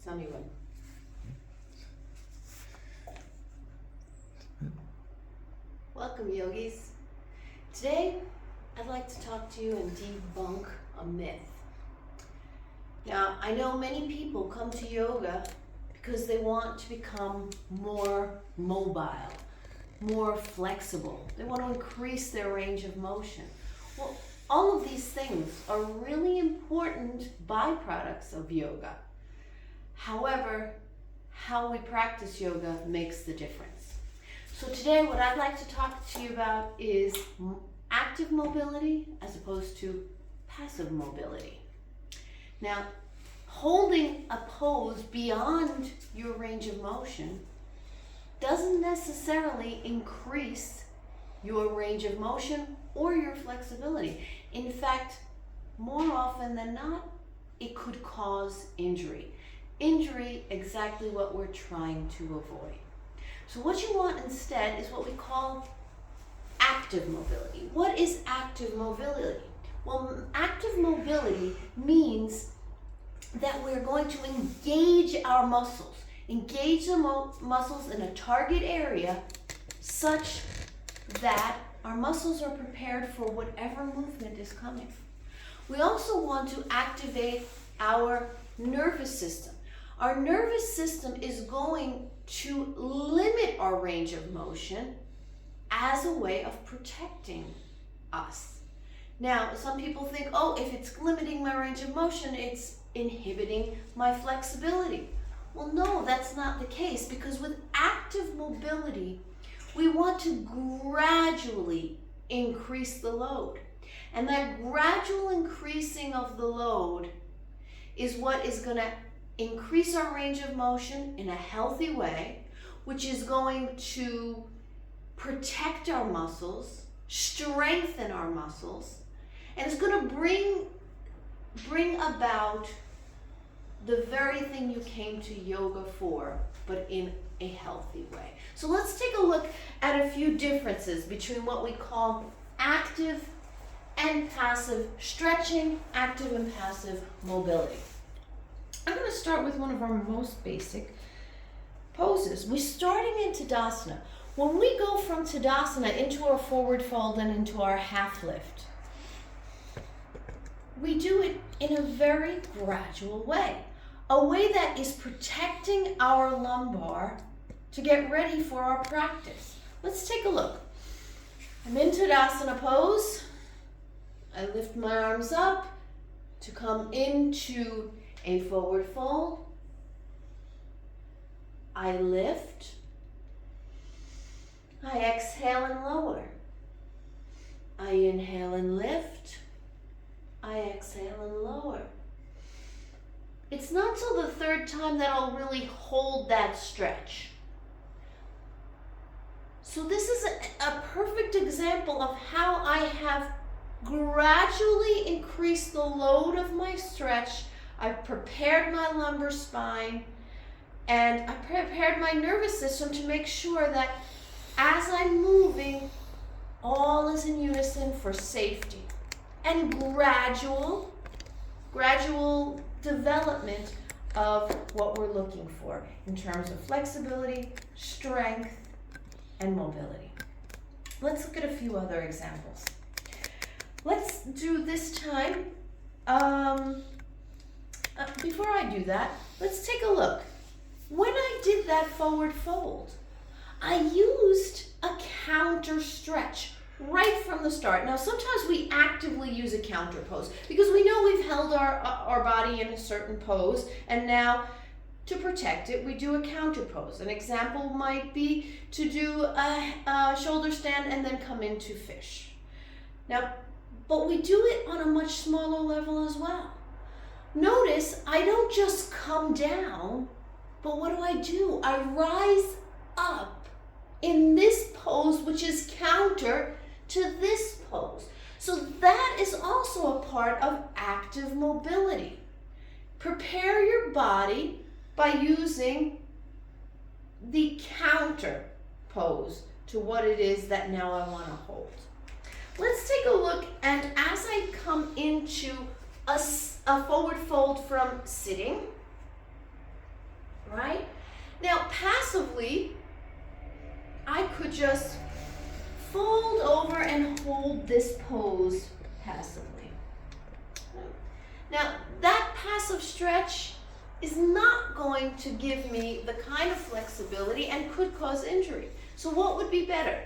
Tell me when. Welcome, yogis. Today, I'd like to talk to you and debunk a myth. Now, I know many people come to yoga because they want to become more mobile, more flexible. They want to increase their range of motion. Well, all of these things are really important byproducts of yoga. However, how we practice yoga makes the difference. So today what I'd like to talk to you about is active mobility as opposed to passive mobility. Now, holding a pose beyond your range of motion doesn't necessarily increase your range of motion or your flexibility. In fact, more often than not, it could cause injury. Injury, exactly what we're trying to avoid. So what you want instead is what we call active mobility. What is active mobility? Well, active mobility means that we're going to engage our muscles, engage the muscles in a target area such that our muscles are prepared for whatever movement is coming. We also want to activate our nervous system. Our nervous system is going to limit our range of motion as a way of protecting us. Now, some people think, oh, if it's limiting my range of motion, it's inhibiting my flexibility. Well, no, that's not the case, because with active mobility, we want to gradually increase the load. And that gradual increasing of the load is what is going to increase our range of motion in a healthy way, which is going to protect our muscles, strengthen our muscles, and it's going to bring about the very thing you came to yoga for, but in a healthy way. So let's take a look at a few differences between what we call active and passive stretching, active and passive mobility. I'm going to start with one of our most basic poses. We're starting in Tadasana. When we go from Tadasana into our forward fold and into our half lift, we do it in a very gradual way. A way that is protecting our lumbar to get ready for our practice. Let's take a look. I'm in Tadasana pose. I lift my arms up to come into a forward fold. I lift. I exhale and lower. I inhale and lift. I exhale and lower. It's not till the third time that I'll really hold that stretch. So this is a perfect example of how I have gradually increased the load of my stretch. I've prepared my lumbar spine, and I prepared my nervous system to make sure that as I'm moving, all is in unison for safety and gradual development of what we're looking for in terms of flexibility, strength, and mobility. Let's look at a few other examples. Let's do this time, before I do that, let's take a look. When I did that forward fold, I used a counter stretch right from the start. Now, sometimes we actively use a counter pose because we know we've held our body in a certain pose, and now to protect it, we do a counter pose. An example might be to do a shoulder stand and then come into fish. Now, but we do it on a much smaller level as well. Notice I don't just come down, but what do? I rise up in this pose, which is counter to this pose. So that is also a part of active mobility. Prepare your body by using the counter pose to what it is that now I want to hold. Let's take a look, and as I come into a forward fold from sitting, passively, I could just fold over and hold this pose passively. Now, that passive stretch is not going to give me the kind of flexibility and could cause injury. So what would be better?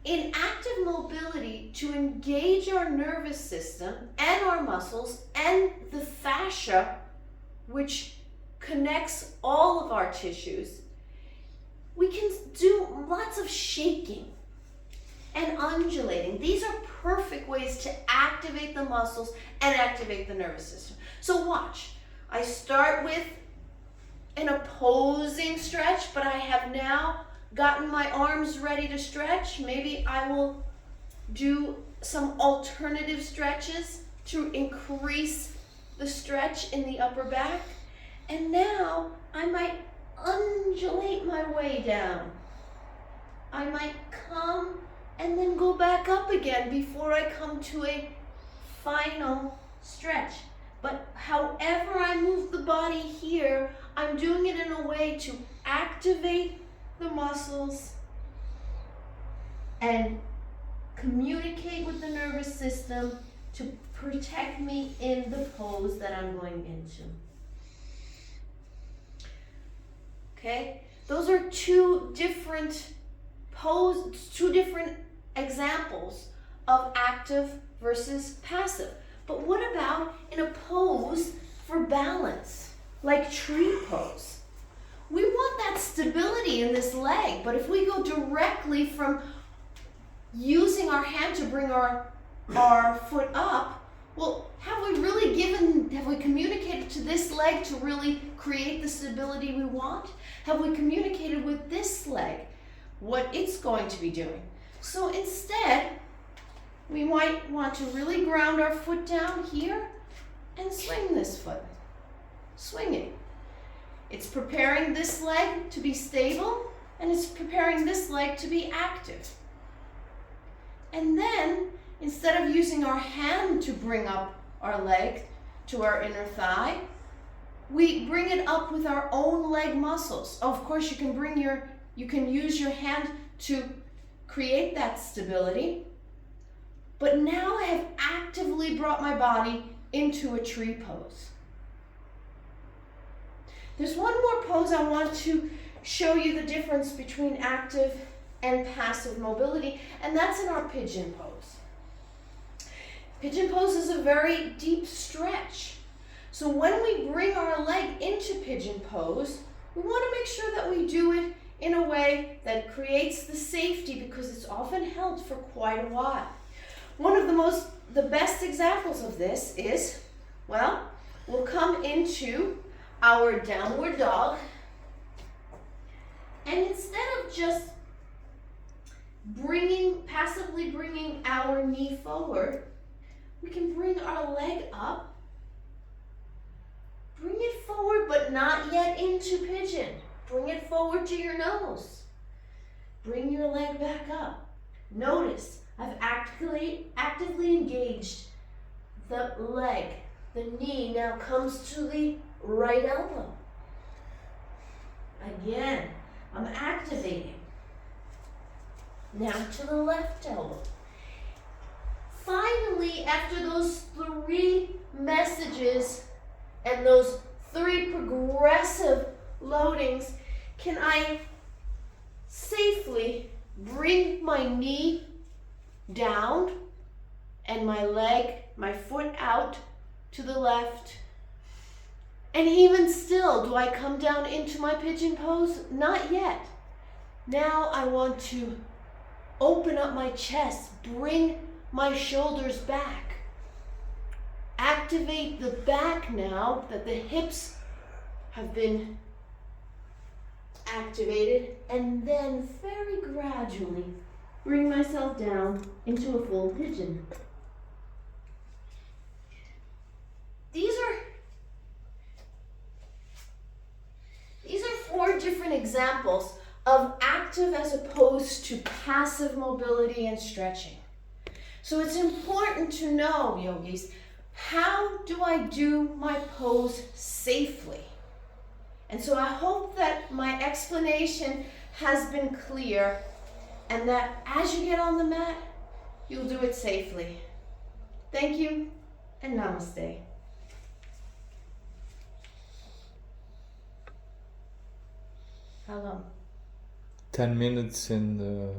In active mobility, to engage our nervous system and our muscles and the fascia, which connects all of our tissues, we can do lots of shaking and undulating. These are perfect ways to activate the muscles and activate the nervous system. So watch. I start with an opposing stretch, but I have now gotten my arms ready to stretch. Maybe I will do some alternative stretches to increase the stretch in the upper back. And now I might undulate my way down. I might come and then go back up again before I come to a final stretch. But however I move the body here, I'm doing it in a way to activate the muscles and communicate with the nervous system to protect me in the pose that I'm going into. Okay, those are two different examples of active versus passive. But what about in a pose for balance, like tree pose? We want that stability in this leg, but if we go directly from using our hand to bring our foot up, well, have we communicated to this leg to really create the stability we want? Have we communicated with this leg what it's going to be doing? So instead, we might want to really ground our foot down here and swing this foot. Swing it. It's preparing this leg to be stable, and it's preparing this leg to be active. And then, instead of using our hand to bring up our leg to our inner thigh, we bring it up with our own leg muscles. Of course, you can use your hand to create that stability. But now I have actively brought my body into a tree pose. There's one more pose I want to show you the difference between active and passive mobility, and that's in our pigeon pose. Pigeon pose is a very deep stretch. So when we bring our leg into pigeon pose, we want to make sure that we do it in a way that creates the safety, because it's often held for quite a while. One of the best examples of this is, we'll come into our downward dog, and instead of just passively bringing our knee forward, we can bring our leg up, bring it forward but not yet into pigeon. Bring it forward to your nose. Bring your leg back up. Notice I've actively engaged the leg. The knee now comes to the right elbow. Again, I'm activating. Now to the left elbow. Finally, after those 3 messages and those 3 progressive loadings, can I safely bring my knee down and my foot out to the left? And even still, do I come down into my pigeon pose? Not yet. Now I want to open up my chest, bring my shoulders back. Activate the back now that the hips have been activated, and then very gradually bring myself down into a full pigeon. These are 4 different examples of active as opposed to passive mobility and stretching. So it's important to know, yogis, how do I do my pose safely? And so I hope that my explanation has been clear and that as you get on the mat, you'll do it safely. Thank you and namaste. How long? 10 minutes in the